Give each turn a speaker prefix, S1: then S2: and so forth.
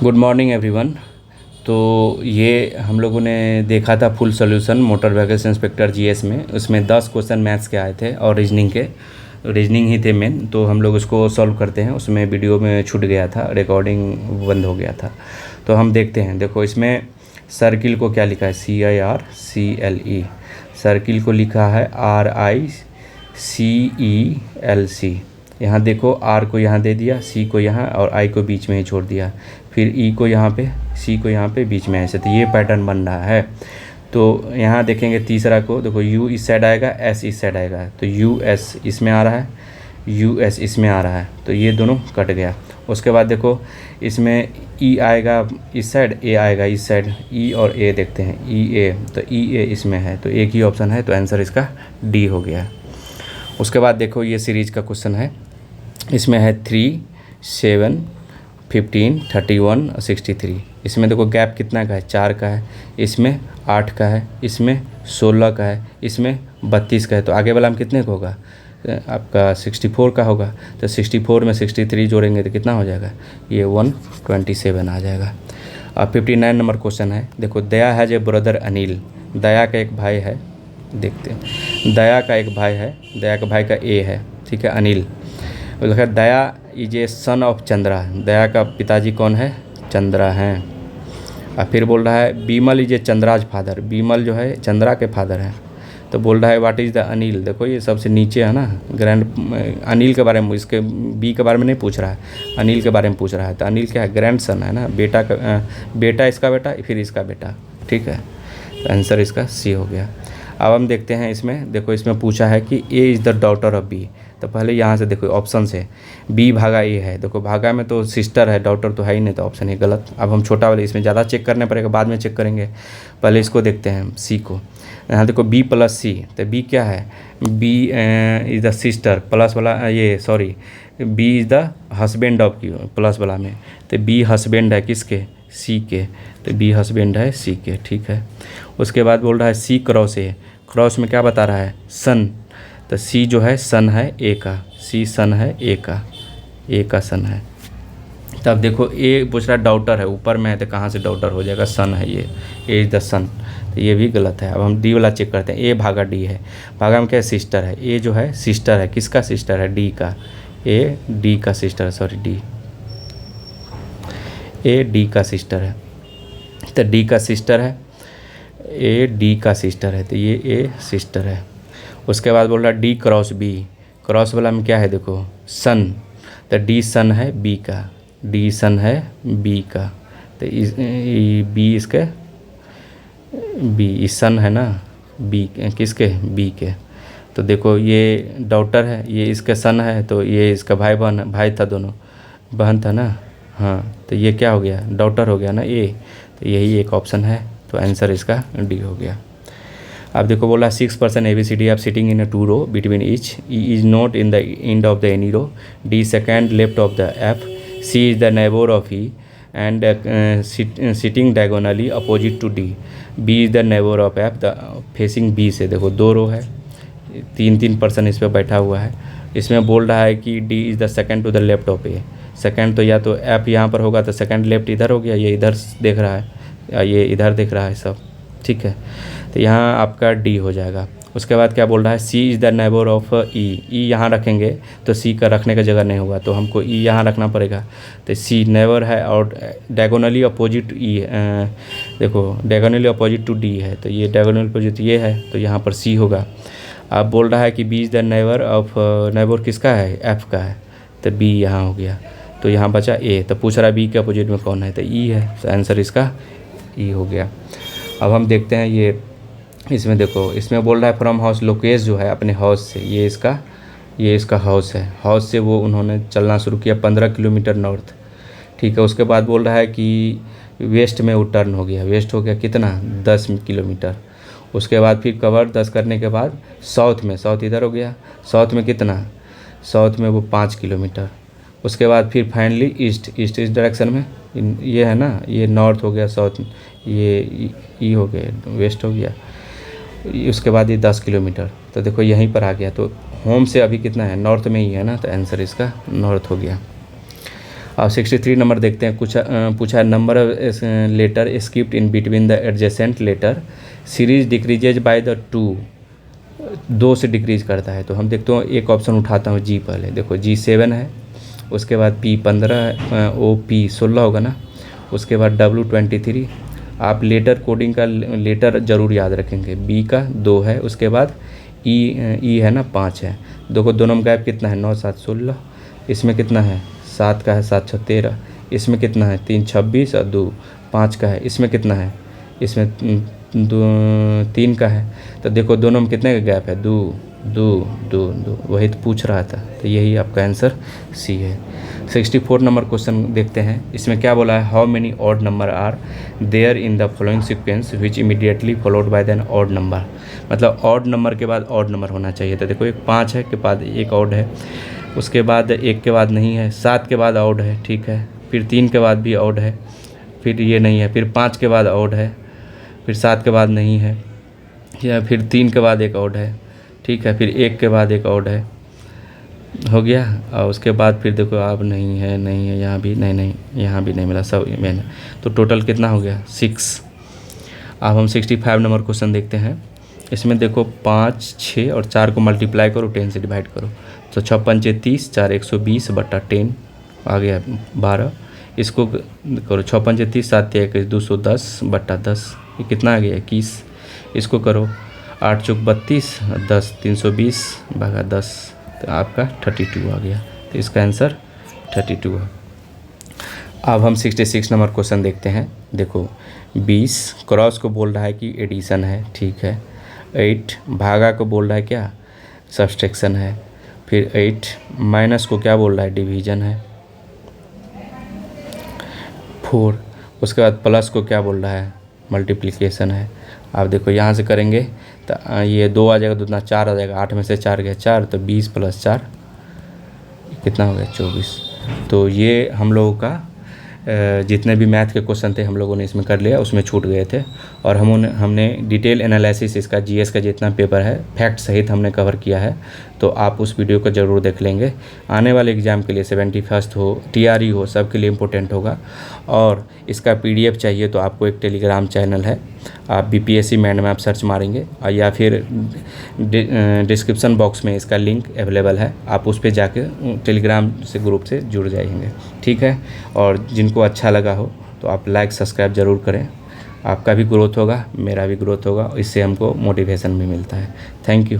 S1: Good morning everyone. तो ये हम लोगों ने देखा था full solution motor vehicles inspector GS में। उसमें 10 क्वेश्चन मैथ्स के आए थे और रीजनिंग ही थे मेन। तो हम लोग उसको सॉल्व करते हैं। उसमें वीडियो में छूट गया था, रिकॉर्डिंग बंद हो गया था। तो हम देखते हैं। देखो इसमें सर्किल को क्या लिखा है, CIRCLE। सर्किल को लिखा है RICELC। यहाँ देखो R को यहाँ दे दिया, C को यहाँ और I को बीच में ही छोड़ दिया, फिर E को यहाँ पे, C को यहाँ पे बीच में ऐसे। तो ये पैटर्न बन रहा है। तो यहाँ देखेंगे तीसरा को, देखो U इस साइड आएगा, S इस साइड आएगा। तो US इसमें आ रहा है, US इसमें आ रहा है, तो ये दोनों कट गया। उसके बाद देखो इसमें E आएगा इस साइड, A आएगा इस साइड। E और A देखते हैं, EA, तो EA इसमें है, तो एक ही ऑप्शन है, तो आंसर इसका D हो गया। उसके बाद देखो ये सीरीज़ का क्वेश्चन है। इसमें है 3, 7, 15, 31 और 63। इसमें देखो गैप कितना का है, 4 का है, इसमें 8 का है, इसमें 16 का है, इसमें 32 का है। तो आगे वाला में कितने का होगा, आपका 64 का होगा। तो 64 में 63 जोड़ेंगे तो कितना हो जाएगा, ये 127 आ जाएगा। अब 59 नंबर क्वेश्चन है। देखो दया हैज ए ब्रदर अनिल। दया का एक भाई है, देखते हैं। दया का एक भाई है, दया का भाई का A है, ठीक है, अनिल। लिखा Daya is a son of Chandra. Daya का पिताजी कौन है, चंद्रा हैं। और फिर बोल रहा है Bimal is a Chandra's father. Bimal जो है चंद्रा के फादर हैं। तो बोल रहा है व्हाट इज़ द अनिल। देखो ये सबसे नीचे है ना, अनिल के बारे में, इसके बी के बारे में नहीं पूछ रहा है, अनिल के बारे में पूछ रहा है। तो अनिल क्या है, ग्रैंड सन है ना, बेटा का बेटा, इसका बेटा, फिर इसका बेटा, ठीक है। तो आंसर इसका C हो गया। अब हम देखते हैं इसमें। देखो इसमें पूछा है कि A is the daughter of B। तो पहले यहाँ से देखो ऑप्शन से B भागा A है। देखो भागा में तो सिस्टर है, डॉटर तो है ही नहीं, तो ऑप्शन ही गलत। अब हम छोटा वाले, इसमें ज़्यादा चेक करने पड़ेगा, बाद में चेक करेंगे। पहले इसको देखते हैं C को। यहाँ देखो B + C। तो B क्या है, B is the sister, plus वाला ये sorry, B is the husband of Q, plus वाला में। तो B हस्बैंड है किसके, C के। तो B हस्बैंड है C के, ठीक है। उसके बाद बोल रहा है C क्रॉस A। क्रॉस में क्या बता रहा है, सन। तो C जो है सन है A का, C सन है A का सन है। तब देखो A पूछ रहा है डॉटर है, ऊपर में है तो कहाँ से डॉटर हो जाएगा, सन है ये, A इज़ द सन। तो ये भी गलत है। अब हम D वाला चेक करते हैं। A भागा D है, भागा में क्या है, सिस्टर है। A जो है सिस्टर है, किसका सिस्टर है, D का। A D का सिस्टर है, सॉरी A D का सिस्टर है। तो D का सिस्टर है, A D का सिस्टर है, तो ये A सिस्टर है। उसके बाद बोल रहा है D क्रॉस B। क्रॉस वाला में क्या है, देखो सन। तो D सन है B का, D सन है B का। तो B इसके B सन है ना, B किसके, B के। तो देखो ये डॉटर है, ये इसके सन है, तो ये इसका भाई था, दोनों बहन था ना, हाँ। तो ये क्या हो गया, डॉटर हो गया ना A। तो यही एक ऑप्शन है, तो आंसर इसका D हो गया। अब देखो बोला 6 person ABCD आप sitting in 2 row between each. E is not in the end of the any row. D second left of the F। C is the neighbour of E and sitting diagonally opposite to D। B is the neighbour of F the facing B से। देखो 2 रो है, 3 person इस पर बैठा हुआ है। इसमें बोल रहा है कि D is the second to the left of A। Second तो या तो F यहाँ पर होगा, तो सेकेंड लेफ्ट इधर हो गया, ये इधर देख रहा है, ये इधर देख रहा है सब, ठीक है। तो यहाँ आपका D हो जाएगा। उसके बाद क्या बोल रहा है, C is the neighbour of E। E यहाँ रखेंगे तो C का रखने का जगह नहीं होगा, तो हमको E यहाँ रखना पड़ेगा। तो C नेबर है और डायगोनली अपोजिट E, देखो डायगोनली अपोजिट टू D है, तो ये डायगोनली अपोजिट ये है, तो यहाँ पर C होगा। अब बोल रहा है कि B is the neighbour of, neighbour किसका है, F का है, तो B यहाँ हो गया। तो यहाँ बचा A। तो पूछ रहा है B के अपोजिट में कौन है, तो E है, तो आंसर इसका E हो गया। अब हम देखते हैं ये, इसमें देखो इसमें बोल रहा है फ्रॉम हाउस, लोकेश जो है अपने हाउस से, ये इसका हाउस है। हाउस से वो उन्होंने चलना शुरू किया 15 किलोमीटर नॉर्थ, ठीक है। उसके बाद बोल रहा है कि वेस्ट में वो टर्न हो गया। वेस्ट हो गया कितना, 10 किलोमीटर। उसके बाद फिर कवर 10 करने के बाद साउथ में, साउथ इधर हो गया, साउथ में कितना, साउथ में वो 5 किलोमीटर। उसके बाद फिर फाइनली ईस्ट इस डायरेक्शन में, ये है ना, ये नॉर्थ हो गया, साउथ ये हो गया, वेस्ट हो गया। उसके बाद ये 10 किलोमीटर। तो देखो यहीं पर आ गया। तो होम से अभी कितना है, नॉर्थ में ही है ना, तो आंसर इसका नॉर्थ हो गया। अब 63 नंबर देखते हैं। कुछ पूछा है number of letter skipped in between the adjacent letter series decreases by the 2 से डिक्रीज करता है। तो हम देखते हैं, एक ऑप्शन उठाता हूँ जी पहले। देखो G7 है, उसके बाद P15 है, OP16 होगा ना, उसके बाद W23। आप लेटर कोडिंग का लेटर ज़रूर याद रखेंगे। B का 2 है, उसके बाद E है ना 5 है। देखो दोनों में गैप कितना है, 9 7 16। इसमें कितना है, 7 का है, 7 6 13। इसमें कितना है, 3 26 और 2 5 का है। इसमें कितना है, इसमें 3 का है। तो देखो दोनों में कितने का गैप है, 2 2 2 2। वही तो पूछ रहा था। तो यही आपका आंसर सी है। 64 नंबर क्वेश्चन देखते हैं। इसमें क्या बोला है, how many odd number are there in the following sequence which immediately followed by an odd number. मतलब ऑड नंबर के बाद ऑड नंबर होना चाहिए। तो देखो एक 5 है के बाद एक ऑड है, उसके बाद 1 के बाद नहीं है, 7 के बाद ऑड है, ठीक है, फिर 3 के बाद भी ऑड है, फिर ये नहीं है, फिर 5 के बाद ऑड है, फिर 7 के बाद नहीं है, या फिर 3 के बाद एक ऑड है, ठीक है, फिर 1 के बाद एक ऑड है, हो गया। और उसके बाद फिर देखो अब नहीं है, नहीं है, यहाँ भी नहीं, यहाँ भी नहीं मिला, सब मैंने। तो टोटल कितना हो गया, 6। अब हम 65 नंबर क्वेश्चन देखते हैं। इसमें देखो 5 6 और 4 को मल्टीप्लाई करो, 10 से डिवाइड करो। तो 6 पंचे 30, 4 120 बटा 10 आ गया 12। इसको करो 6 पंचे 30, 7 21 210 बटा 10, ये कितना आ गया 21। इसको करो 8 चौक 32, 10 320 भागा 10, तो आपका 32 आ गया। तो इसका आंसर 32 है। अब हम 66 नंबर क्वेश्चन देखते हैं। देखो 20 क्रॉस को बोल रहा है कि एडिशन है, ठीक है। 8 भागा को बोल रहा है क्या, सब्सट्रैक्शन है। फिर 8 माइनस को क्या बोल रहा है, डिवीजन है। 4 उसके बाद प्लस को क्या बोल रहा है, मल्टीप्लिकेशन है। आप देखो यहाँ से करेंगे तो ये 2 आ जाएगा, 2 दूना 4 आ जाएगा, 8 में से 4 गया 4, तो 20 + 4 कितना हो गया 24। तो ये हम लोगों का जितने भी मैथ के क्वेश्चन थे हम लोगों ने इसमें कर लिया, उसमें छूट गए थे। और हमने डिटेल एनालिसिस इसका जीएस का जितना पेपर है फैक्ट सहित हमने कवर किया है। तो आप उस वीडियो को ज़रूर देख लेंगे। आने वाले एग्ज़ाम के लिए 71st हो, टीआरई हो, सबके लिए इम्पोर्टेंट होगा। और इसका पीडीएफ चाहिए तो आपको एक टेलीग्राम चैनल है, आप बीपीएससी मैंड में आप सर्च मारेंगे और या फिर डिस्क्रिप्शन बॉक्स में इसका लिंक अवेलेबल है, आप उस पर जाके टेलीग्राम से ग्रुप से जुड़ जाएंगे, ठीक है। और जिनको अच्छा लगा हो तो आप लाइक सब्सक्राइब ज़रूर करें। आपका भी ग्रोथ होगा, मेरा भी ग्रोथ होगा, इससे हमको मोटिवेशन भी मिलता है। Thank you.